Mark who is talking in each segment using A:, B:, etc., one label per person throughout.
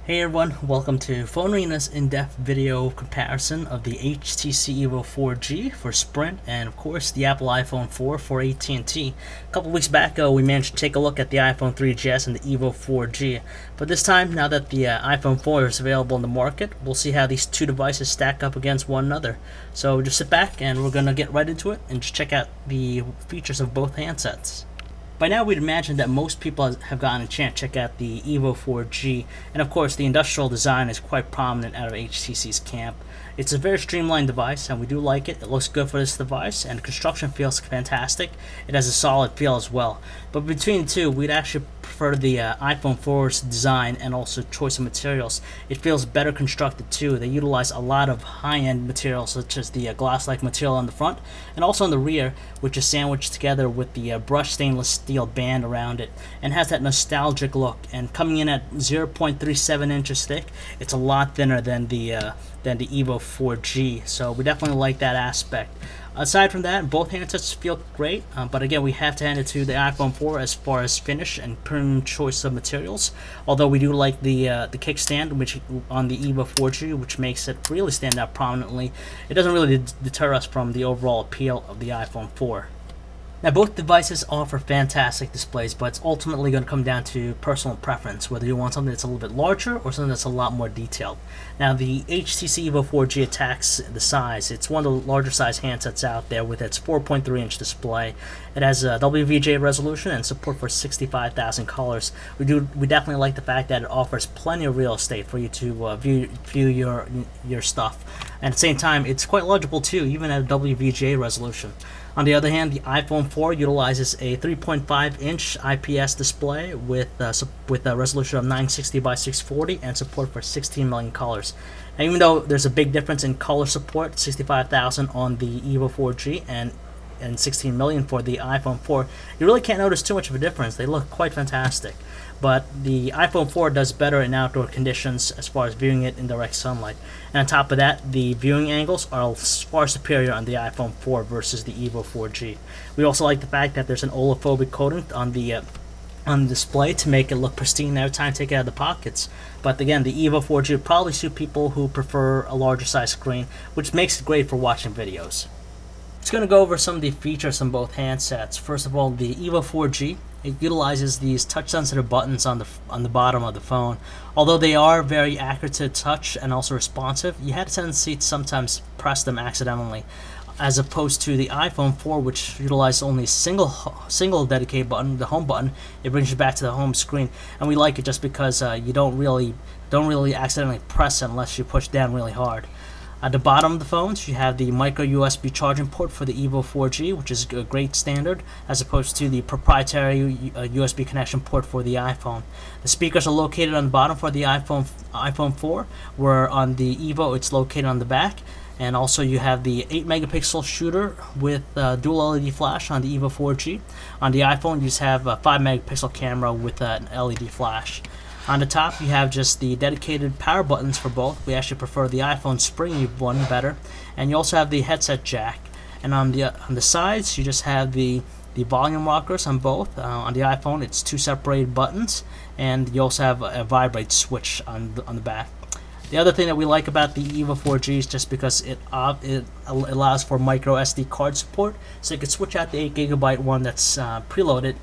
A: Hey everyone, welcome to PhoneArena's in-depth video comparison of the HTC EVO 4G for Sprint and of course the Apple iPhone 4 for AT&T. A couple weeks back we managed to take a look at the iPhone 3GS and the EVO 4G, but this time, now that the iPhone 4 is available in the market, we'll see how these two devices stack up against one another. So just sit back and we're going to get right into it and just check out the features of both handsets. By now we'd imagine that most people have gotten a chance to check out the EVO 4G, and of course the industrial design is quite prominent out of HTC's camp. It's a very streamlined device and we do like it. It looks good for this device and the construction feels fantastic. It has a solid feel as well. But between the two, we'd actually prefer the iPhone 4's design and also choice of materials. It feels better constructed too. They utilize a lot of high-end materials such as the glass-like material on the front and also on the rear, which is sandwiched together with the brushed stainless steel band around it and has that nostalgic look. And coming in at 0.37 inches thick, it's a lot thinner than the EVO 4G, so we definitely like that aspect. Aside from that, both handsets feel great, but again, we have to hand it to the iPhone 4 as far as finish and premium choice of materials. Although we do like the kickstand, which on the EVO 4G, which makes it really stand out prominently. It doesn't really deter us from the overall appeal of the iPhone 4. Now both devices offer fantastic displays, but it's ultimately going to come down to personal preference, whether you want something that's a little bit larger or something that's a lot more detailed. Now the HTC EVO 4G attacks the size. It's one of the larger size handsets out there with its 4.3-inch display. It has a WVGA resolution and support for 65,000 colors. We definitely like the fact that it offers plenty of real estate for you to view your stuff. And at the same time, it's quite legible too, even at a WVGA resolution. On the other hand, the iPhone 4 utilizes a 3.5-inch IPS display with a resolution of 960 by 640 and support for 16 million colors. And even though there's a big difference in color support, 65,000 on the EVO 4G and 16 million for the iPhone 4, you really can't notice too much of a difference. They look quite fantastic. But the iPhone 4 does better in outdoor conditions as far as viewing it in direct sunlight. And on top of that, the viewing angles are far superior on the iPhone 4 versus the EVO 4G. We also like the fact that there's an olophobic coating on the display to make it look pristine every time you take it out of the pockets. But again, the EVO 4G would probably suit people who prefer a larger size screen, which makes it great for watching videos. Just going to go over some of the features on both handsets. First of all, the EVO 4G, it utilizes these touch-sensitive buttons on the bottom of the phone. Although they are very accurate to touch and also responsive, you had a tendency to sometimes press them accidentally, as opposed to the iPhone 4, which utilizes only a single dedicated button, the home button. It brings you back to the home screen, and we like it just because you don't really accidentally press it unless you push down really hard. At the bottom of the phones, you have the micro USB charging port for the EVO 4G, which is a great standard, as opposed to the proprietary USB connection port for the iPhone. The speakers are located on the bottom for the iPhone 4, where on the EVO it's located on the back. And also you have the 8 megapixel shooter with dual LED flash on the EVO 4G. On the iPhone, you just have a 5 megapixel camera with an LED flash. On the top, you have just the dedicated power buttons for both. We actually prefer the iPhone springy one better. And you also have the headset jack. And on the sides, you just have the volume rockers on both. On the iPhone, it's 2 separated buttons, and you also have a vibrate switch on the back. The other thing that we like about the EVO 4G is just because it allows for micro SD card support, so you can switch out the 8GB one that's preloaded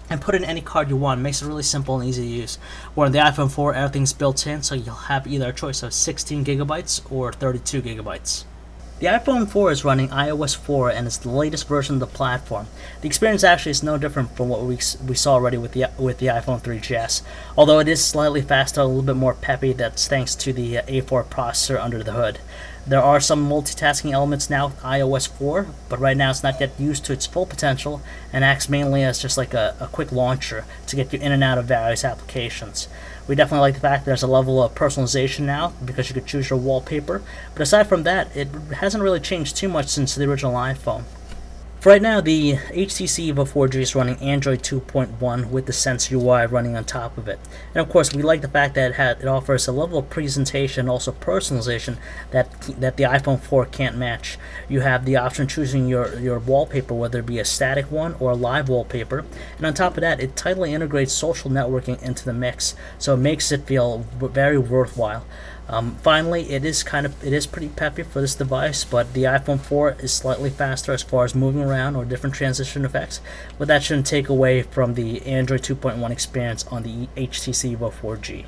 A: and put in any card you want. It makes it really simple and easy to use. Where on the iPhone 4, everything's built in, so you'll have either a choice of 16GB or 32GB. The iPhone 4 is running iOS 4 and it's the latest version of the platform. The experience actually is no different from what we saw already with the iPhone 3GS. Although it is slightly faster, a little bit more peppy, that's thanks to the A4 processor under the hood. There are some multitasking elements now with iOS 4, but right now it's not yet used to its full potential and acts mainly as just like a quick launcher to get you in and out of various applications. We definitely like the fact that there's a level of personalization now because you could choose your wallpaper, but aside from that, it hasn't really changed too much since the original iPhone. For right now, the HTC EVO 4G is running Android 2.1 with the Sense UI running on top of it. And of course, we like the fact that it offers a level of presentation and also personalization that the iPhone 4 can't match. You have the option of choosing your wallpaper, whether it be a static one or a live wallpaper. And on top of that, it tightly integrates social networking into the mix, so it makes it feel very worthwhile. Finally, it is pretty peppy for this device, but the iPhone 4 is slightly faster as far as moving around or different transition effects, but that shouldn't take away from the Android 2.1 experience on the HTC EVO 4G.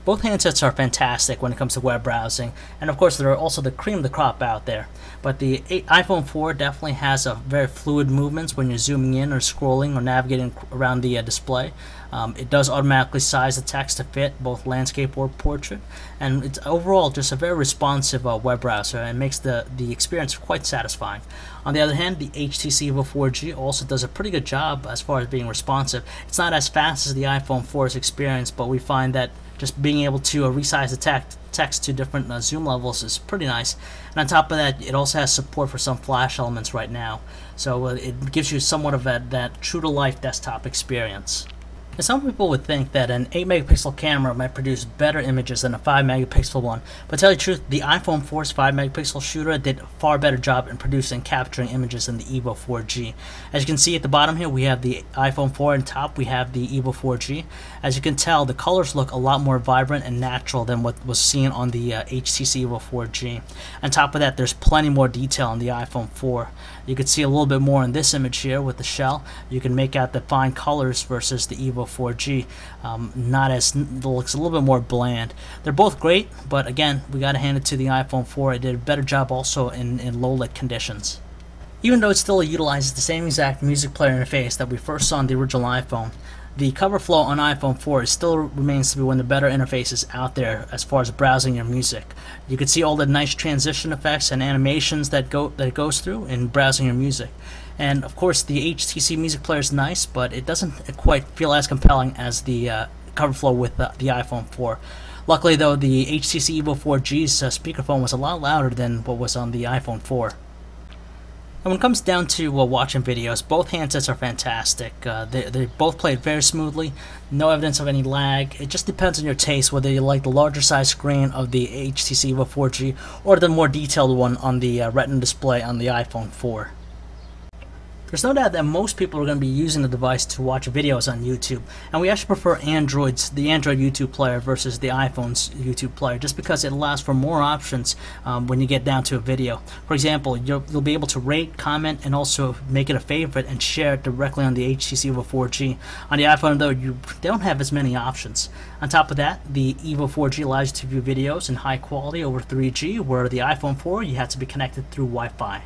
A: Both handsets are fantastic when it comes to web browsing, and of course they're also the cream of the crop out there. But the iPhone 4 definitely has a very fluid movements when you're zooming in or scrolling or navigating around the display. It does automatically size the text to fit both landscape or portrait, and it's overall just a very responsive web browser and makes the experience quite satisfying. On the other hand, the HTC EVO 4G also does a pretty good job as far as being responsive. It's not as fast as the iPhone 4's experience, but we find that just being able to resize the text to different zoom levels is pretty nice. And on top of that, it also has support for some flash elements right now, so it gives you somewhat of that true-to-life desktop experience. And some people would think that an 8-megapixel camera might produce better images than a 5-megapixel one, but to tell you the truth, the iPhone 4's 5-megapixel shooter did a far better job in producing and capturing images than the EVO 4G. As you can see at the bottom here, we have the iPhone 4, and top we have the EVO 4G. As you can tell, the colors look a lot more vibrant and natural than what was seen on the HTC EVO 4G. On top of that, there's plenty more detail on the iPhone 4. You can see a little bit more in this image here with the shell. You can make out the fine colors versus the EVO 4G. It looks a little bit more bland. They're both great, but again, we got to hand it to the iPhone 4. It did a better job also in low lit conditions. Even though it still utilizes the same exact music player interface that we first saw on the original iPhone, the cover flow on iPhone 4 still remains to be one of the better interfaces out there as far as browsing your music. You can see all the nice transition effects and animations that it goes through in browsing your music. And of course, the HTC music player is nice, but it doesn't quite feel as compelling as the cover flow with the iPhone 4. Luckily though, the HTC EVO 4G's speakerphone was a lot louder than what was on the iPhone 4. And when it comes down to watching videos, both handsets are fantastic. They both played very smoothly, no evidence of any lag. It just depends on your taste whether you like the larger size screen of the HTC EVO 4G or the more detailed one on the Retina display on the iPhone 4. There's no doubt that most people are going to be using the device to watch videos on YouTube, and we actually prefer the Android YouTube player versus the iPhone's YouTube player, just because it allows for more options when you get down to a video. For example, you'll be able to rate, comment, and also make it a favorite and share it directly on the HTC EVO 4G. On the iPhone, though, they don't have as many options. On top of that, the EVO 4G allows you to view videos in high quality over 3G, where the iPhone 4 you have to be connected through Wi-Fi.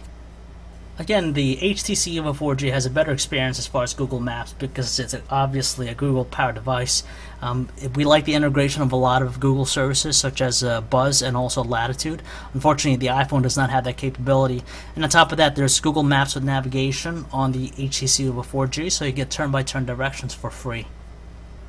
A: Again, the HTC EVO 4G has a better experience as far as Google Maps because it's obviously a Google-powered device. We like the integration of a lot of Google services such as Buzz and also Latitude. Unfortunately, the iPhone does not have that capability. And on top of that, there's Google Maps with navigation on the HTC EVO 4G, so you get turn-by-turn directions for free.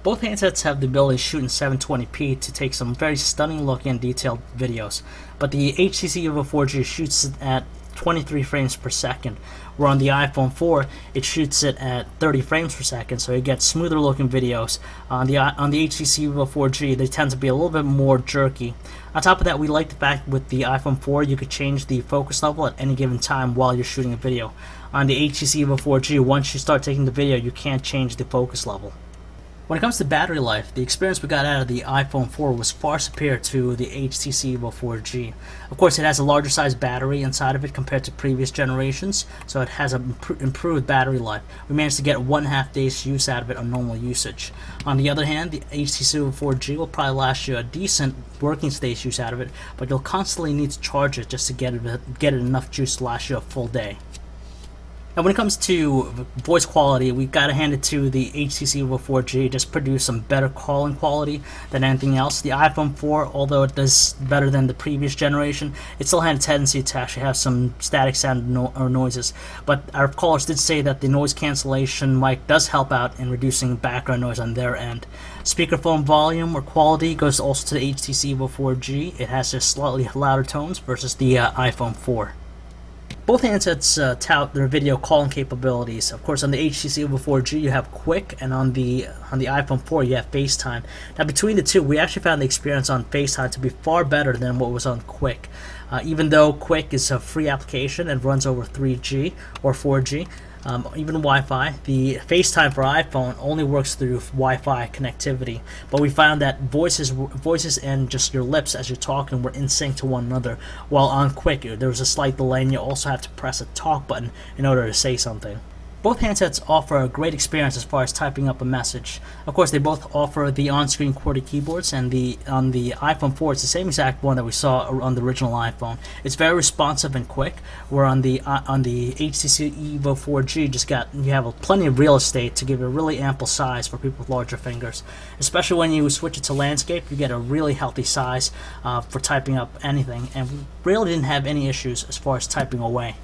A: Both handsets have the ability to shoot in 720p to take some very stunning looking and detailed videos, but the HTC EVO 4G shoots at 23 frames per second, where on the iPhone 4 it shoots it at 30 frames per second, so you get smoother looking videos. On the HTC EVO 4G, they tend to be a little bit more jerky. On top of that, we like the fact with the iPhone 4 you could change the focus level at any given time while you're shooting a video. On the HTC EVO 4G, once you start taking the video, you can't change the focus level. When it comes to battery life, the experience we got out of the iPhone 4 was far superior to the HTC EVO 4G. Of course, it has a larger size battery inside of it compared to previous generations, so it has an improved battery life. We managed to get 1.5 days use out of it on normal usage. On the other hand, the HTC EVO 4G will probably last you a decent working days use out of it, but you'll constantly need to charge it just to get it enough juice to last you a full day. And when it comes to voice quality, we've got to hand it to the HTC EVO 4G. It just produced some better calling quality than anything else. The iPhone 4, although it does better than the previous generation, it still had a tendency to actually have some static sound or noises. But our callers did say that the noise cancellation mic does help out in reducing background noise on their end. Speakerphone volume or quality goes also to the HTC EVO 4G. It has just slightly louder tones versus the iPhone 4. Both handsets tout their video calling capabilities. Of course, on the HTC EVO 4G you have Quick, and on the iPhone 4 you have FaceTime. Now, between the two, we actually found the experience on FaceTime to be far better than what was on Quick. Even though Quick is a free application and runs over 3G or 4G, even Wi-Fi, the FaceTime for iPhone only works through Wi-Fi connectivity. But we found that voices and just your lips as you're talking were in sync to one another. While on Quick, there was a slight delay, and you also have to press a talk button in order to say something. Both handsets offer a great experience as far as typing up a message. Of course, they both offer the on-screen QWERTY keyboards, and on the iPhone 4, it's the same exact one that we saw on the original iPhone. It's very responsive and quick. Where on the HTC EVO 4G, you have plenty of real estate to give it a really ample size for people with larger fingers. Especially when you switch it to landscape, you get a really healthy size for typing up anything, and we really didn't have any issues as far as typing away.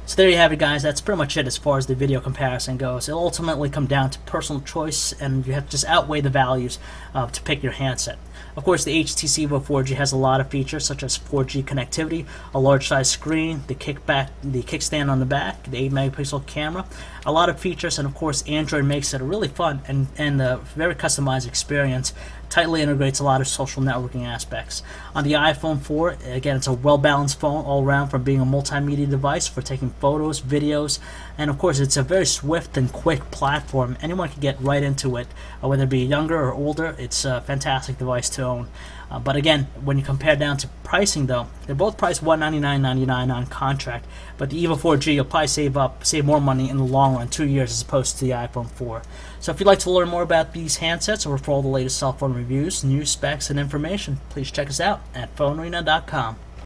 A: So there you have it, guys. That's pretty much it as far as the video comparison goes. It'll ultimately come down to personal choice, and you have to just outweigh the values to pick your handset. Of course, the HTC EVO 4G has a lot of features such as 4G connectivity, a large size screen, the kickstand on the back, the 8 megapixel camera, a lot of features, and of course Android makes it a really fun and a very customized experience. Tightly integrates a lot of social networking aspects. On the iPhone 4, again, it's a well-balanced phone all around, from being a multimedia device for taking photos, videos, and of course it's a very swift and quick platform. Anyone can get right into it, whether it be younger or older. It's a fantastic device to own. But again, when you compare down to pricing, though, they're both priced $199.99 on contract. But the EVO 4G, you'll probably save more money in the long run, 2 years, as opposed to the iPhone 4. So if you'd like to learn more about these handsets, or for all the latest cell phone reviews, news, specs, and information, please check us out at PhoneArena.com.